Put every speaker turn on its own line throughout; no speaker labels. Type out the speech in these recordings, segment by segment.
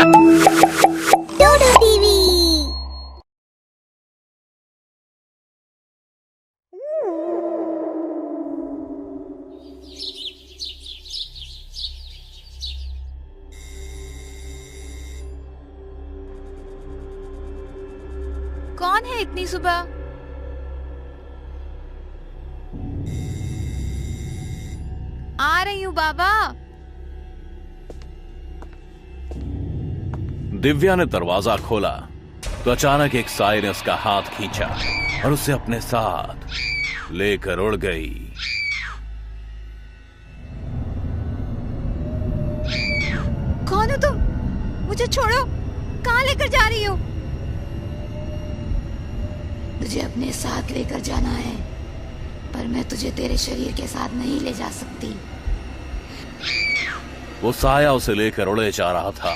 डोडो TV.
कौन है इतनी सुबह? आ रही हूँ बाबा।
दिव्या ने दरवाजा खोला तो अचानक एक साए ने उसका हाथ खींचा और उसे अपने साथ लेकर उड़ गई।
कौन हो तुम? मुझे छोड़ो। कहाँ लेकर जा रही हो?
तुझे अपने साथ लेकर जाना है, पर मैं तुझे तेरे शरीर के साथ नहीं ले जा सकती।
वो साया उसे लेकर उड़े जा रहा था।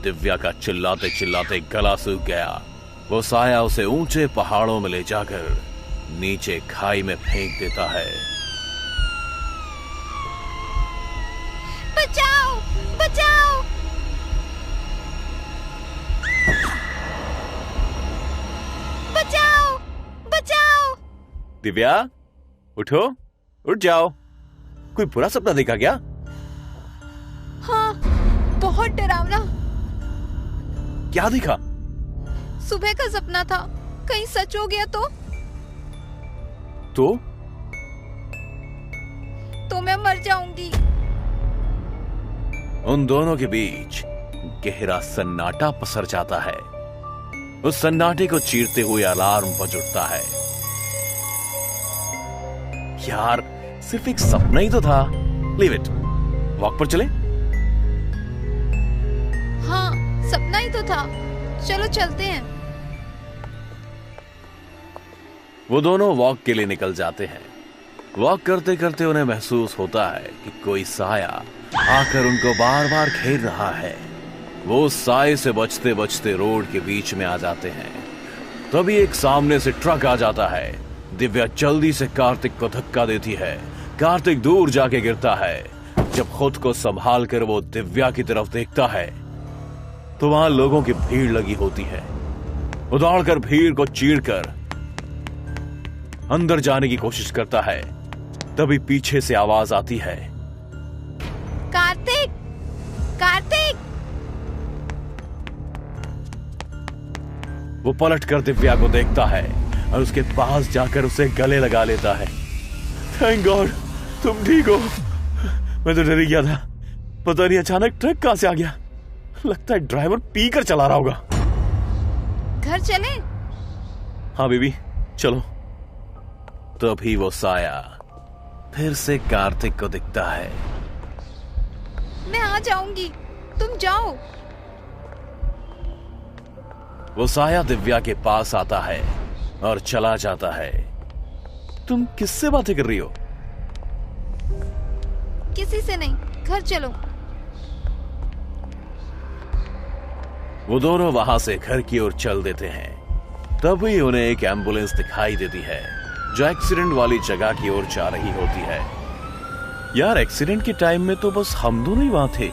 दिव्या का चिल्लाते चिल्लाते गला सूख गया। वो साया उसे ऊंचे पहाड़ों में ले जाकर नीचे खाई में फेंक देता है।
बचाओ, बचाओ! बचाओ, बचाओ!
दिव्या, उठो, उठ जाओ। कोई बुरा सपना देखा क्या?
हाँ, बहुत डरावना।
क्या दिखा?
सुबह का सपना था। कहीं सच हो गया तो मैं मर जाऊंगी।
उन दोनों के बीच गहरा सन्नाटा पसर जाता है। उस सन्नाटे को चीरते हुए अलार्म बज उठता है। यार, सिर्फ एक सपना ही तो था। Leave it. वॉक पर चले?
हाँ, सपना ही तो था। चलो चलते हैं।
वो दोनों वॉक के लिए निकल जाते हैं। वॉक करते करते उन्हें महसूस होता है कि कोई साया आकर उनको बार बार घेर रहा है। वो उस साए से बचते बचते रोड के बीच में आ जाते हैं। तभी एक सामने से ट्रक आ जाता है। दिव्या जल्दी से कार्तिक को धक्का देती है। कार्तिक दूर जाके गिरता है। जब खुद को संभाल कर वो दिव्या की तरफ देखता है तो वहां लोगों की भीड़ लगी होती है। वो दौड़कर भीड़ को चीरकर अंदर जाने की कोशिश करता है। तभी पीछे से आवाज आती है,
कार्तिक! कार्तिक!
वो पलटकर दिव्या को देखता है और उसके पास जाकर उसे गले लगा लेता है। थैंक गॉड, तुम ठीक हो। मैं तो डर ही गया था। पता नहीं अचानक ट्रक कहां से आ गया। लगता है ड्राइवर पीकर चला रहा होगा।
घर चलें?
हाँ बेबी, चलो। तभी वो साया फिर से कार्तिक को दिखता है।
मैं आ जाऊंगी, तुम जाओ।
वो साया दिव्या के पास आता है और चला जाता है। तुम किससे बातें कर रही हो?
किसी से नहीं, घर चलो।
वो दोनों वहां से घर की ओर चल देते हैं। तभी उन्हें एक एम्बुलेंस दिखाई देती है जो एक्सीडेंट वाली जगह की ओर जा रही होती है। यार, एक्सीडेंट के टाइम में तो बस हम दोनों ही वहां थे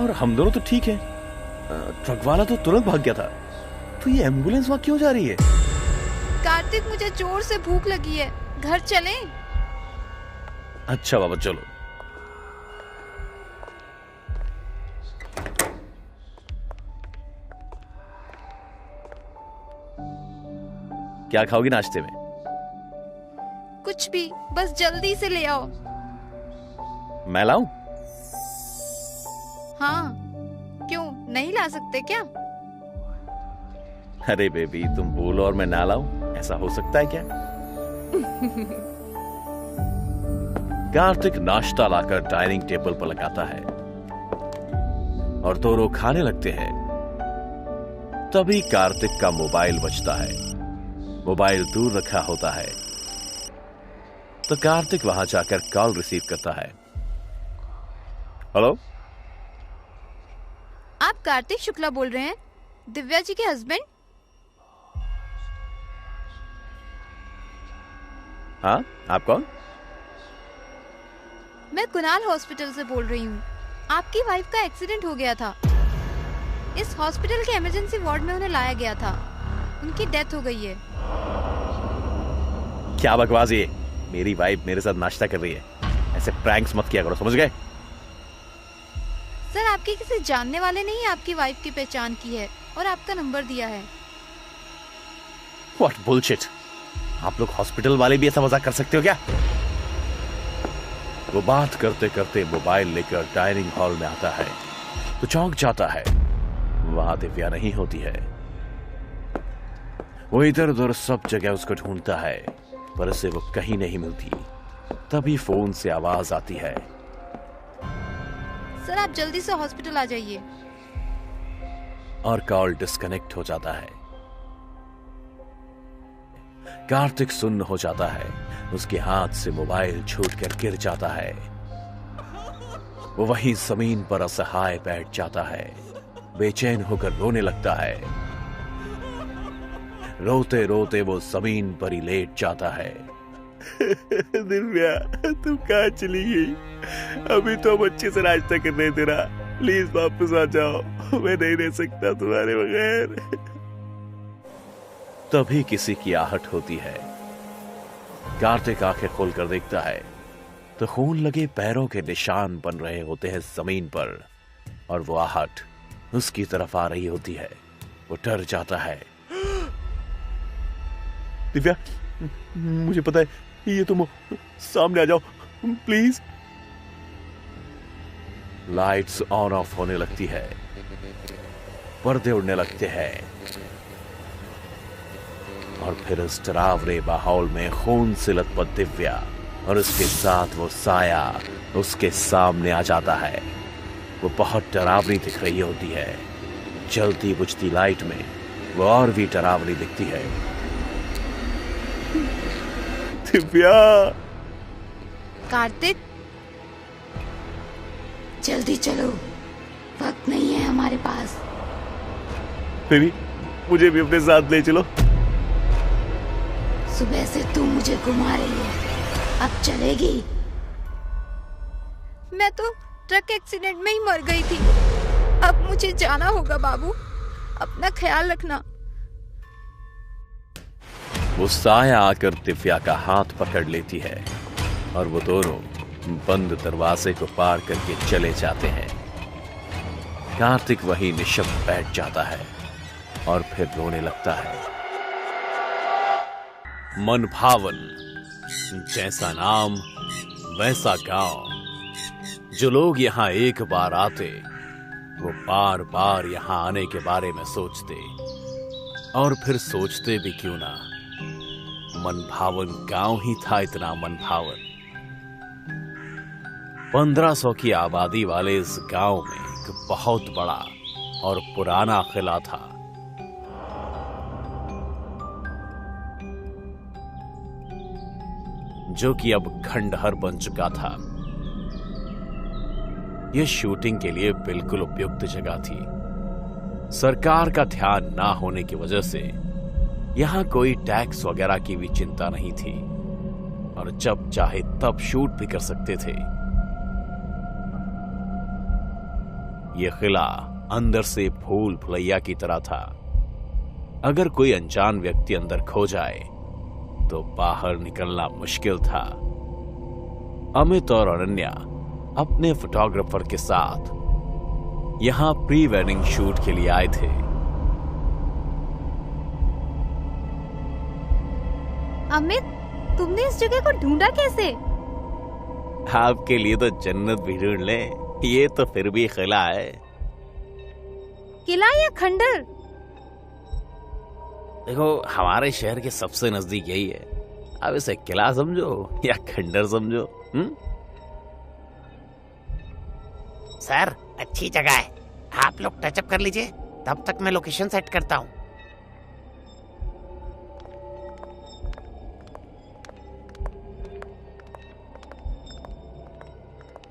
और हम दोनों तो ठीक है। ट्रक वाला तो तुरंत भाग गया था। तो ये एम्बुलेंस वहां क्यों जा रही है?
कार्तिक, मुझे जोर से भूख लगी है, घर चलें?
अच्छा बाबा, चलो। क्या खाओगी नाश्ते में?
कुछ भी, बस जल्दी से ले आओ।
मैं लाऊं?
हाँ, क्यों नहीं ला सकते क्या?
अरे बेबी, तुम बोलो और मैं ना लाऊं, ऐसा हो सकता है क्या? कार्तिक नाश्ता लाकर डाइनिंग टेबल पर लगाता है और दोनों खाने लगते हैं। तभी कार्तिक का मोबाइल बजता है। मोबाइल दूर रखा होता है तो कार्तिक वहां जाकर कॉल रिसीव करता है। हेलो,
आप कार्तिक शुक्ला बोल रहे हैं, दिव्या जी के हस्बैंड?
हाँ, आप कौन?
मैं कुणाल हॉस्पिटल से बोल रही हूँ। आपकी वाइफ का एक्सीडेंट हो गया था। इस हॉस्पिटल के इमरजेंसी वार्ड में उन्हें लाया गया था। उनकी डेथ हो गई है।
क्या बकवास ये? मेरी वाइफ मेरे साथ नाश्ता कर रही है, ऐसे प्रैंक्स मत किया करो, समझ गए?
सर, आपके किसी जानने वाले ने ही आपकी वाइफ की पहचान की है और आपका नंबर दिया है।
What bullshit! आप लोग हॉस्पिटल वाले भी ऐसा मजाक कर सकते हो क्या? वो बात करते करते मोबाइल लेकर डाइनिंग हॉल में आता है तो चौंक जाता है। वहां दिव्या नहीं होती है। वो इधर उधर सब जगह उसको ढूंढता है पर उसे वो कहीं नहीं मिलती। तभी फोन से आवाज आती है।
सर, आप जल्दी से हॉस्पिटल आ जाइए।
और कॉल डिस्कनेक्ट हो जाता है। कार्तिक सुन्न हो जाता है। उसके हाथ से मोबाइल छूटकर गिर जाता है। वो वहीं जमीन पर असहाय बैठ जाता है। बेचैन होकर रोने लगता है। रोते रोते वो जमीन पर ही लेट जाता है। दिव्या, तुम कहाँ चली गई? अभी तो हम अच्छे से नाश्ता कर रहे थे ना। प्लीज वापस आ जाओ, मैं नहीं रह सकता तुम्हारे बगैर। तभी किसी की आहट होती है। कार्तिक आंखें खोलकर देखता है तो खून लगे पैरों के निशान बन रहे होते हैं जमीन पर और वो आहट उसकी तरफ आ रही होती है। वो डर जाता है। दिव्या, मुझे पता है ये तुम सामने आ जाओ प्लीज। लाइट्स ऑन ऑफ होने लगती है, पर्दे उड़ने लगते हैं और फिर उस डरावने माहौल में खून से लथपथ दिव्या और उसके साथ वो साया उसके सामने आ जाता है। वो बहुत डरावनी दिख रही होती है। जलती बुझती लाइट में वो और भी डरावनी दिखती है। दिव्या!
कार्तिक,
जल्दी चलो, वक्त नहीं है हमारे पास।
बेबी, मुझे भी अपने साथ ले चलो।
सुबह से तू मुझे घुमा रही है, अब चलेगी?
मैं तो ट्रक एक्सीडेंट में ही मर गई थी। अब मुझे जाना होगा बाबू, अपना ख्याल रखना।
वो साया आकर दिव्या का हाथ पकड़ लेती है और वो दोनों बंद दरवाजे को पार करके चले जाते हैं। कार्तिक वहीं निशब्द बैठ जाता है और फिर रोने लगता है। मन भावन, जैसा नाम वैसा गांव। जो लोग यहाँ एक बार आते वो बार बार यहाँ आने के बारे में सोचते और फिर सोचते भी क्यों ना। मन भावन गांव ही था इतना मन भावन। 1500 की आबादी वाले इस गांव में एक बहुत बड़ा और पुराना किला था। जो कि अब खंडहर बन चुका था। यह शूटिंग के लिए बिल्कुल उपयुक्त जगह थी। सरकार का ध्यान ना होने की वजह से यहां कोई टैक्स वगैरह की भी चिंता नहीं थी और जब चाहे तब शूट भी कर सकते थे। यह किला अंदर से भूल भुलैया की तरह था। अगर कोई अनजान व्यक्ति अंदर खो जाए तो बाहर निकलना मुश्किल था। अमित और अनन्या अपने फोटोग्राफर के साथ यहां प्री वेडिंग शूट के लिए आए थे।
अमित, तुमने इस जगह को ढूंढा कैसे?
आपके लिए तो जन्नत भी ढूंढ ले, ये तो फिर भी किला है।
किला या खंडर?
देखो, हमारे शहर के सबसे नजदीक यही है। अब इसे किला समझो या खंडर समझो।
सर, अच्छी जगह है, आप लोग टचअप कर लीजिए, तब तक मैं लोकेशन सेट करता हूँ।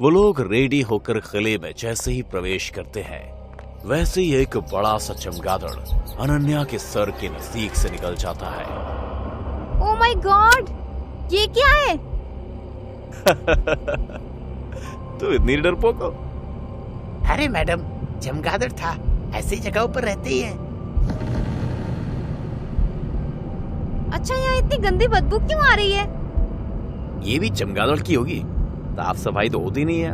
वो लोग रेडी होकर किले में जैसे ही प्रवेश करते हैं वैसे ही एक बड़ा सा चमगादड़ अनन्या के सर के नजदीक से निकल जाता है।
ओह माय गॉड, ये क्या है?
तो इतनी डरपोक हो?
अरे मैडम, चमगादड़ था, ऐसी जगहों पर रहते ही है।
अच्छा, यहाँ इतनी गंदी बदबू क्यों आ रही है?
ये भी चमगादड़ की होगी, साफ सफाई तो होती नहीं है।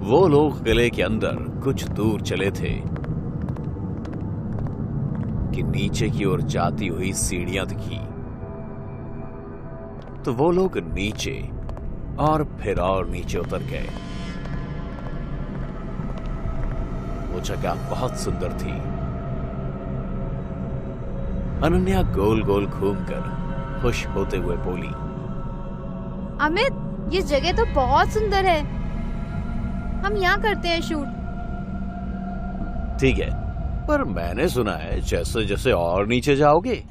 वो लोग किले के अंदर कुछ दूर चले थे कि नीचे की ओर जाती हुई सीढ़ियां दिखी। तो वो लोग नीचे और फिर और नीचे उतर गए। वो जगह बहुत सुंदर थी। अनन्या गोल गोल घूमकर खुश होते हुए बोली,
अमित, ये जगह तो बहुत सुंदर है। हम यहाँ करते हैं शूट।
ठीक है, पर मैंने सुना है जैसे जैसे और नीचे जाओगे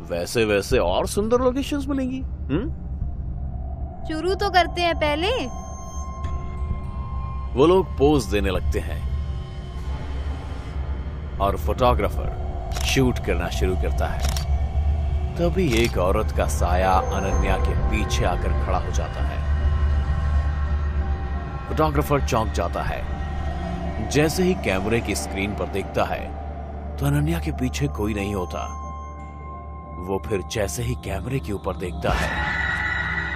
वैसे वैसे और सुंदर लोकेशंस मिलेंगी।
शुरू तो करते हैं पहले।
वो लोग पोज देने लगते हैं और फोटोग्राफर शूट करना शुरू करता है। तभी एक औरत का साया अनन्या के पीछे आकर खड़ा हो जाता है। फोटोग्राफर चौंक जाता है। जैसे ही कैमरे की स्क्रीन पर देखता है तो अनन्या के पीछे कोई नहीं होता। वो फिर जैसे ही कैमरे के ऊपर देखता है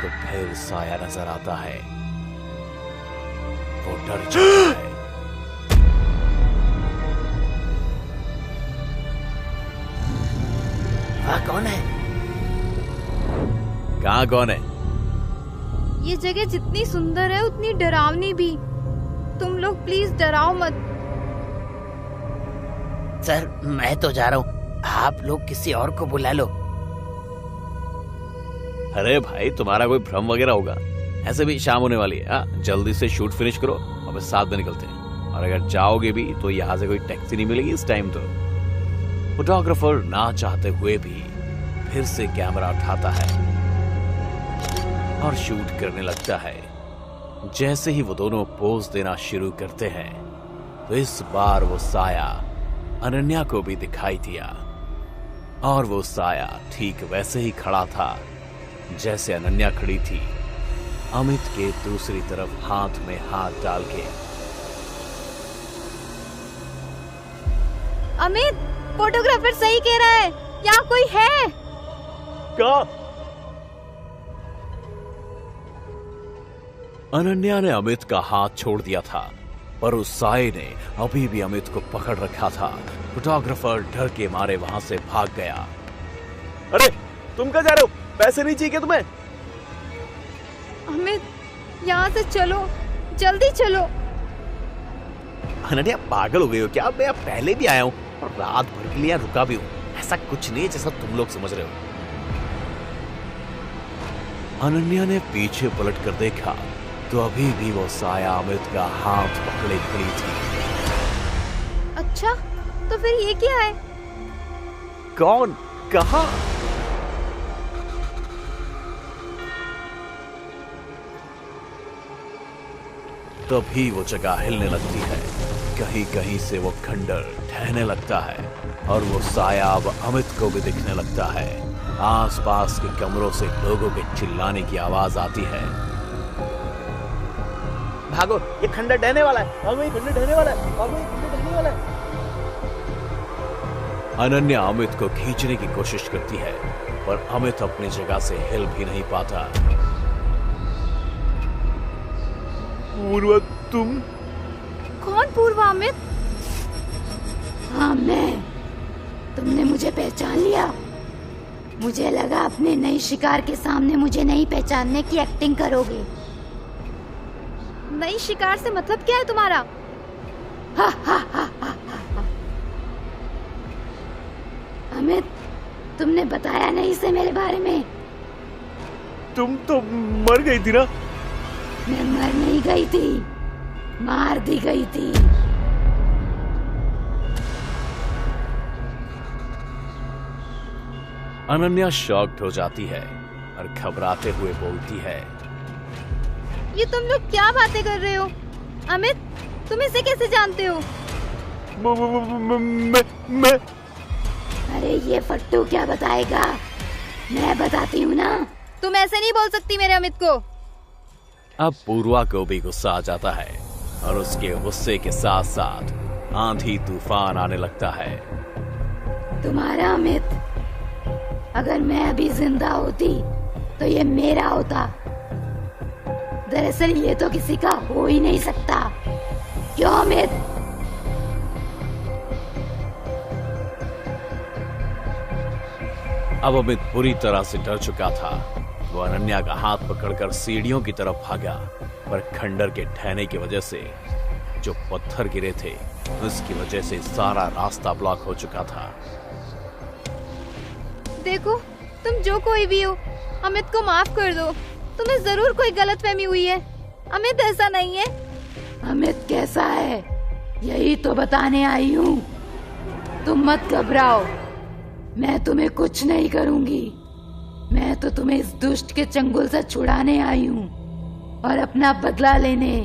तो फिर साया नजर आता है। वो डर जाता है।
वहाँ कौन है?
कहाँ कौन है?
ये जगह जितनी सुंदर है उतनी डरावनी भी। तुम लोग प्लीज डराओ मत।
सर, मैं तो जा रहा हूँ, आप लोग किसी और को बुला लो।
अरे भाई, तुम्हारा कोई भ्रम वगैरह होगा। ऐसे भी शाम होने वाली है। जल्दी से शूट फिनिश करो और साथ में निकलते हैं। और अगर जाओगे भी तो यहाँ से कोई टैक्सी नहीं मिलेगी इस टाइम। तो फोटोग्राफर ना चाहते हुए भी फिर से कैमरा उठाता है और शूट करने लगता है। जैसे ही वो दोनों पोज देना शुरू करते हैं तो इस बार वो साया अनन्या को भी दिखाई दिया। और वो साया ठीक वैसे ही खड़ा था जैसे अनन्या खड़ी थी, अमित के दूसरी तरफ हाथ में हाथ डाल के।
अमित, फोटोग्राफर सही कह रहा है, यहाँ कोई है।
क्या? अनन्या ने अमित का हाथ छोड़ दिया था, पर उस साये ने अभी भी अमित को पकड़ रखा था। फोटोग्राफर डर के मारे वहां से भाग गया। अरे तुम कहाँ जा रहे हो? पैसे नहीं चाहिए तुम्हें?
अमित, यहाँ से चलो, जल्दी चलो।
अनन्या पागल हो गई हो क्या? मैं पहले भी आया हूँ और रात भर के लिए रुका भी हूँ। ऐसा कुछ नहीं है जैसा तुम लोग समझ रहे हो। अनन्या ने पीछे पलट कर देखा तो अभी भी वो साया अमित का हाथ पकड़े खड़ी थी।
अच्छा, तो फिर ये क्या है?
कौन? कहाँ? तभी वो जगह हिलने लगती है। कहीं कहीं से वो खंडर ढहने लगता है और वो साया अब अमित को भी दिखने लगता है। आसपास के कमरों से लोगों के चिल्लाने की आवाज आती है।
भागो, ये खंडर ढहने वाला है। भागो, ये खंडर ढहने वाला है। भागो, ये खंडर ढहने वाला है।
अनन्या अमित को खींचने की कोशिश करती है पर अमित अपनी जगह से हिल भी नहीं पाता। पूर्वा, तुम?
कौन पूर्वा? अमित?
हाँ, मैं। तुमने मुझे पहचान लिया? मुझे लगा अपने नए शिकार के सामने मुझे नहीं पहचानने की एक्टिंग करोगे।
नई शिकार से मतलब क्या है तुम्हारा?
हा हा हा हा हा। अमित, तुमने बताया नहीं इसे मेरे बारे में।
तुम तो मर गई थी ना?
मैं मर नहीं गई थी, मार दी गई थी।
अनन्या शॉक्ड हो जाती है और घबराते हुए बोलती है,
ये तुम लोग क्या बातें कर रहे हो? अमित, तुम इसे कैसे जानते हो?
मैं
अरे ये फट्टू क्या बताएगा, मैं बताती हूँ ना।
तुम ऐसे नहीं बोल सकती मेरे अमित को।
अब पूर्वा को भी गुस्सा आ जाता है और उसके गुस्से के साथ साथ आंधी तूफान आने लगता है।
तुम्हारा अमित, अगर मैं अभी जिंदा होती तो ये मेरा होता। दरअसल ये तो किसी का हो ही नहीं सकता। क्यों अमित?
अब अमित बुरी तरह से डर चुका था। वो अनन्या का हाथ पकड़कर सीढ़ियों की तरफ भागा, पर खंडर के ढहने की वजह से जो पत्थर गिरे थे उसकी वजह से सारा रास्ता ब्लॉक हो चुका था।
देखो, तुम जो कोई भी हो, अमित को माफ कर दो। तुम्हें जरूर कोई गलतफहमी हुई है। अमित ऐसा नहीं है।
अमित कैसा है यही तो बताने आई हूँ। तुम मत घबराओ, मैं तुम्हें कुछ नहीं करूंगी। मैं तो तुम्हें इस दुष्ट के चंगुल से छुड़ाने आई हूँ और अपना बदला लेने।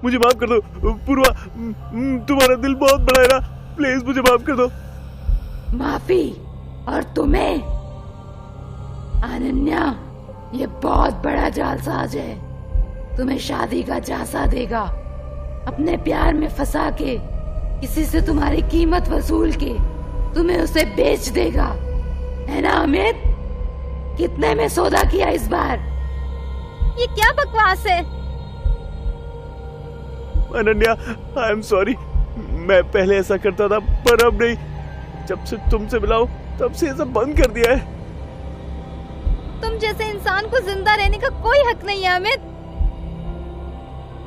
मुझे माफ कर दो पूर्वा, तुम्हारा दिल बहुत बड़ा है ना, प्लीज मुझे माफ कर दो।
माफी? और तुम्हें? अनन्या, ये बहुत बड़ा जालसाज है। तुम्हें शादी का झांसा देगा, अपने प्यार में फंसा के, किसी से तुम्हारी कीमत वसूल के तुम्हें उसे बेच देगा, है ना अमित? कितने में सौदा किया इस बार?
ये क्या बकवास है?
Ananya, I am sorry. मैं पहले ऐसा करता था पर अब नहीं। जब से तुमसे मिला हूं तब से ये सब बंद कर दिया है।
तुम जैसे इंसान को जिंदा रहने का कोई हक नहीं है अमित।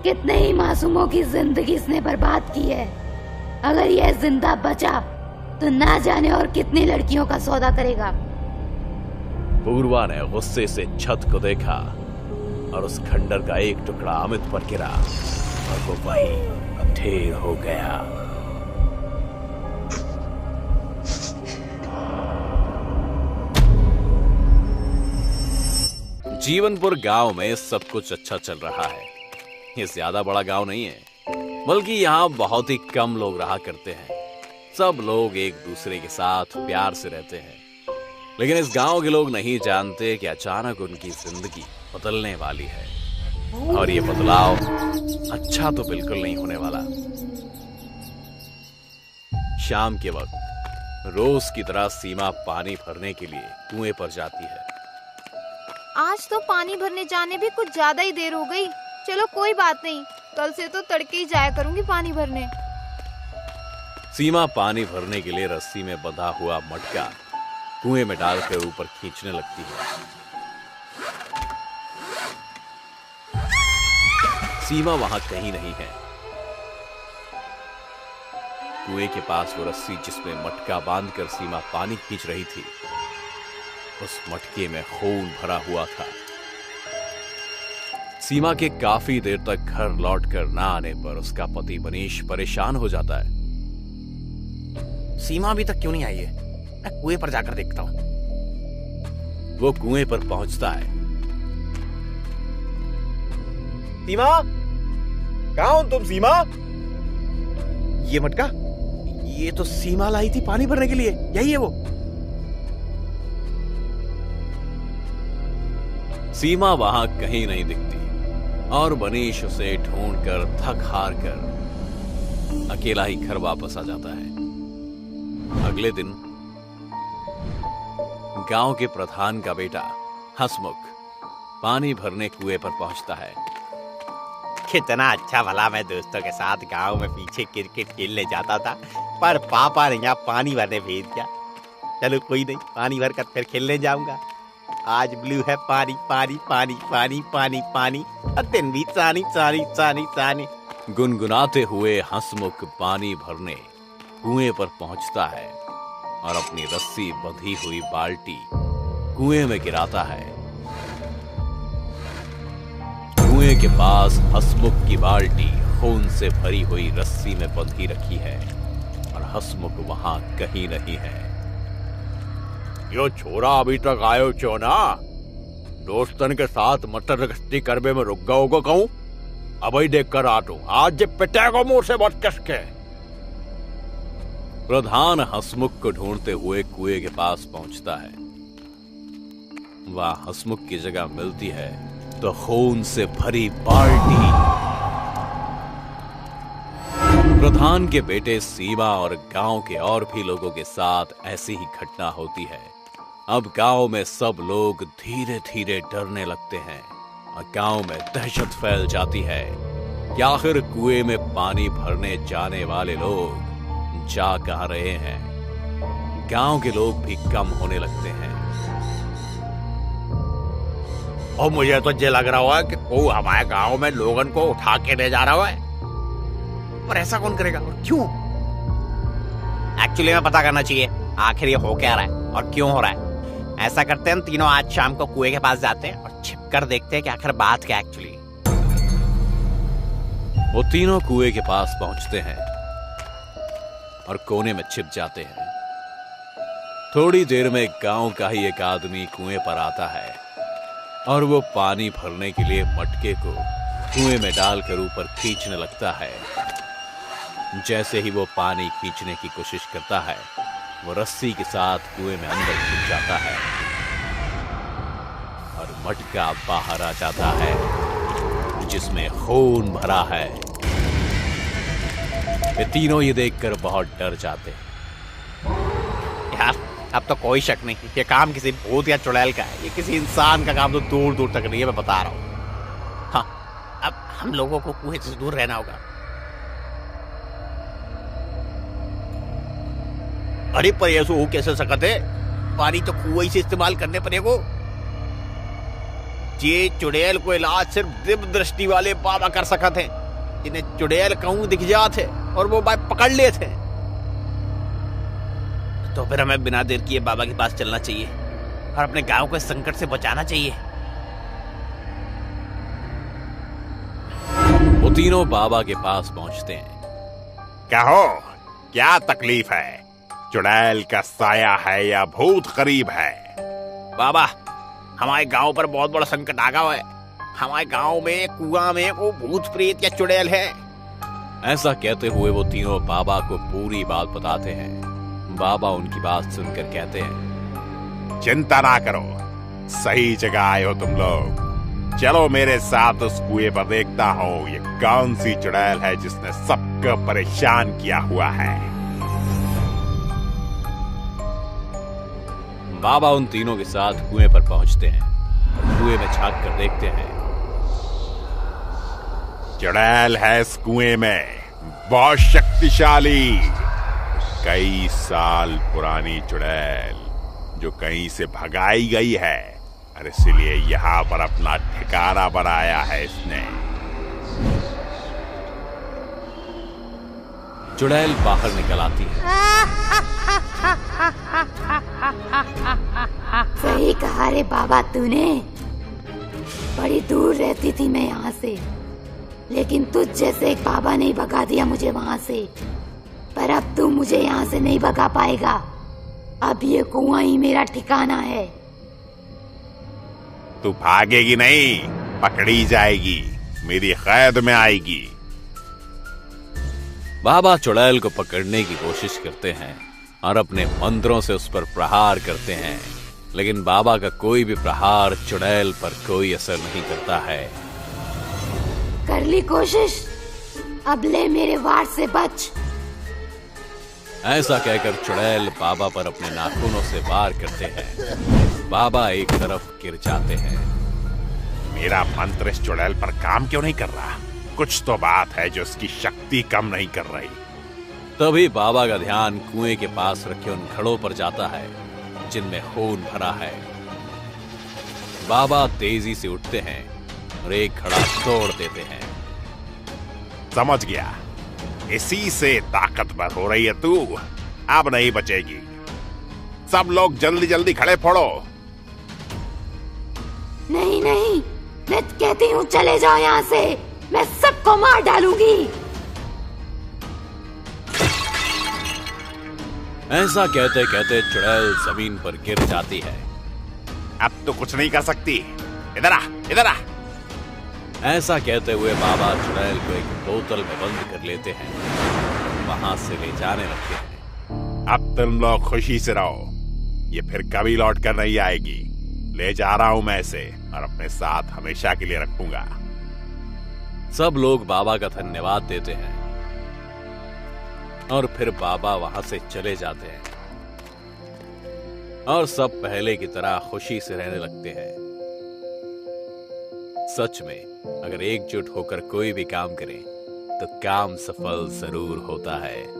कितने ही मासूमों की जिंदगी इसने बर्बाद की है। अगर यह जिंदा बचा तो ना जाने और कितनी लड़कियों का सौदा करेगा।
पूर्वा ने गुस्से से छत को देखा और उस खंडर का एक टुकड़ा अमित पर गिरा और वो वहीं ढेर हो गया। जीवनपुर गांव में सब कुछ अच्छा चल रहा है। ये ज्यादा बड़ा गांव नहीं है, बल्कि यहाँ बहुत ही कम लोग रहा करते हैं। सब लोग एक दूसरे के साथ प्यार से रहते हैं। लेकिन इस गांव के लोग नहीं जानते कि अचानक उनकी जिंदगी बदलने वाली है और ये बदलाव अच्छा तो बिल्कुल नहीं होने वाला। शाम के वक्त रोज की तरह सीमा पानी भरने के लिए कुएं पर जाती है।
आज तो पानी भरने जाने भी कुछ ज्यादा ही देर हो गई। चलो कोई बात नहीं, कल से तो तड़के ही जाया करूंगी पानी भरने।
सीमा पानी भरने के लिए रस्सी में बंधा हुआ मटका कुएं में डालकर ऊपर खींचने लगती है। सीमा वहां कहीं नहीं है। कुएं के पास वो रस्सी जिसमें मटका बांधकर सीमा पानी खींच रही थी, उस मटके में खून भरा हुआ था। सीमा के काफी देर तक घर लौटकर ना आने पर उसका पति मनीष परेशान हो जाता है।
सीमा अभी तक क्यों नहीं आई है? मैं कुएं पर जाकर देखता हूँ।
वो कुएं पर पहुंचता है।
सीमा, कहाँ हो तुम सीमा?
ये मटका, ये तो सीमा लाई थी पानी भरने के लिए। यही है वो।
सीमा वहां कहीं नहीं दिखती और मनीष उसे ढूंढकर थक हार कर अकेला ही घर वापस आ जाता है। अगले दिन गांव के प्रधान का बेटा हंसमुख पानी भरने कुएं पर पहुंचता है।
कितना अच्छा भला मैं दोस्तों के साथ गांव में पीछे क्रिकेट खेलने जाता था, पर पापा ने यहाँ पानी भरने भेज दिया। चलो कोई नहीं, पानी भर कर फिर खेलने जाऊंगा। आज ब्लू है पानी पानी पानी पानी पानी पानी, और दिन भी सानी सानी सानी सानी।
गुनगुनाते हुए हंसमुख पानी भरने कुएं पर पहुंचता है और अपनी रस्सी बंधी हुई बाल्टी कुएं में गिराता है। कुएं के पास हंसमुख की बाल्टी खून से भरी हुई रस्सी में बंधी रखी है और हंसमुख वहां कहीं नहीं है।
यो छोरा अभी तक आयो क्यों ना? दोस्तन के साथ मटर गश्ती करबे में रुक गया होगा। कहूं अभी देख कर आटू, आज जे पिटेगा मुंह से बच कसके।
प्रधान हंसमुख को ढूंढते हुए कुएं के पास पहुंचता है। वहां हंसमुख की जगह मिलती है तो खून से भरी बाल्टी। प्रधान के बेटे सीमा और गांव के और भी लोगों के साथ ऐसी ही घटना होती है। अब गांव में सब लोग धीरे धीरे डरने लगते हैं और गांव में दहशत फैल जाती है कि आखिर कुएं में पानी भरने जाने वाले लोग जा कहां रहे हैं। गांव के लोग भी कम होने लगते हैं।
और मुझे तो ये लग रहा है कि वो हमारे गांव में लोगन को उठा के ले जा रहा है। पर ऐसा कौन करेगा और क्यों?
एक्चुअली में पता करना चाहिए आखिर ये हो क्या रहा है और क्यों हो रहा है। ऐसा करते हैं हम तीनों आज शाम को कुएं के पास जाते हैं और छिप कर देखते हैं कि आखिर बात क्या एक्चुअली।
वो तीनों कुएं के पास पहुंचते हैं और कोने में छिप जाते हैं। थोड़ी देर में गांव का ही एक आदमी कुएं पर आता है और वो पानी भरने के लिए मटके को कुएं में डालकर ऊपर खींचने लगता है। जैसे ही वो पानी खींचने की कोशिश करता है, वो रस्सी के साथ कुएं में अंदर घुस जाता है और मटका बाहर आ जाता है जिसमें खून भरा है। वे तीनों ये देखकर बहुत डर जाते हैं।
यार अब तो कोई शक नहीं, ये काम किसी भूत या चुड़ैल का है। ये किसी इंसान का काम तो दूर दूर तक नहीं है, मैं बता रहा हूं। हाँ, अब हम लोगों को कुएं से दूर रहना होगा। अरे पर ऐसा हो कैसे सकते है? पानी तो कुएं से इस्तेमाल करने पड़ेगा। ये चुड़ैल को इलाज सिर्फ दिव्य दृष्टि वाले बाबा कर सकते हैं, जिन्हें चुड़ैल कहूं दिख जाते और वो बात पकड़ लेते। तो फिर हमें बिना देर किए बाबा के पास चलना चाहिए और अपने गांव को इस संकट से बचाना चाहिए।
वो तीनों बाबा के पास पहुंचते हैं।
कहो, क्या तकलीफ है? चुड़ैल का साया है या भूत करीब है?
बाबा, हमारे गांव पर बहुत बड़ा संकट आ गया है। हमारे गांव में कुआं में वो भूत प्रेत या चुड़ैल है।
ऐसा कहते हुए वो तीनों बाबा को पूरी बात बताते हैं। बाबा उनकी बात सुनकर कहते हैं,
चिंता ना करो, सही जगह आए हो तुम लोग। चलो मेरे साथ उस कुएं पर, देखता हूँ ये कौन सी चुड़ैल है जिसने सबको परेशान किया हुआ है।
बाबा उन तीनों के साथ कुएं पर पहुंचते हैं और कुएं में झांक कर देखते हैं।
चुड़ैल है इस कुएं में, बहुत शक्तिशाली, कई साल पुरानी चुड़ैल जो कहीं से भगाई गई है और इसलिए यहाँ पर अपना ठिकाना बनाया है इसने।
चुड़ैल बाहर निकल आती है।
सही कहा रे बाबा तूने। बड़ी दूर रहती थी मैं यहाँ से, लेकिन तुझ जैसे एक बाबा ने भगा दिया मुझे वहाँ से। पर अब तू मुझे यहाँ से नहीं भगा पाएगा। अब ये कुआं ही मेरा ठिकाना है।
तू भागेगी नहीं, पकड़ी जाएगी, मेरी कैद में आएगी।
बाबा चुड़ैल को पकड़ने की कोशिश करते हैं और अपने मंत्रों से उस पर प्रहार करते हैं, लेकिन बाबा का कोई भी प्रहार चुड़ैल पर कोई असर नहीं करता है।
कर ली कोशिश, अब ले मेरे वार से बच।
ऐसा कहकर चुड़ैल बाबा पर अपने नाखूनों से वार करते हैं। बाबा एक तरफ गिर जाते हैं।
मेरा मंत्र इस चुड़ैल पर काम क्यों नहीं कर रहा? कुछ तो बात है जो उसकी शक्ति कम नहीं कर रही।
तभी बाबा का ध्यान कुएं के पास रखे उन घड़ों पर जाता है जिनमें खून भरा है। बाबा तेजी से उठते हैं और एक घड़ा तोड़ देते हैं।
समझ गया, इसी से ताकतवर हो रही है तू, अब नहीं बचेगी। सब लोग जल्दी जल्दी खड़े फोड़ो।
नहीं नहीं, मैं कहती हूँ चले जाओ यहाँ से, मैं सबको मार डालूंगी।
ऐसा कहते कहते चुड़ैल जमीन पर गिर जाती है।
अब तो कुछ नहीं कर सकती, इधर आ, इधर आ।
ऐसा कहते हुए बाबा चुड़ैल को एक बोतल में बंद कर लेते हैं और वहां से ले जाने लगते हैं।
अब तुम लोग खुशी से रहो, ये फिर कभी लौट कर नहीं आएगी। ले जा रहा हूं मैं इसे और अपने साथ हमेशा के लिए रखूंगा।
सब लोग बाबा का धन्यवाद देते हैं और फिर बाबा वहां से चले जाते हैं और सब पहले की तरह खुशी से रहने लगते हैं। सच में अगर एकजुट होकर कोई भी काम करें तो काम सफल जरूर होता है।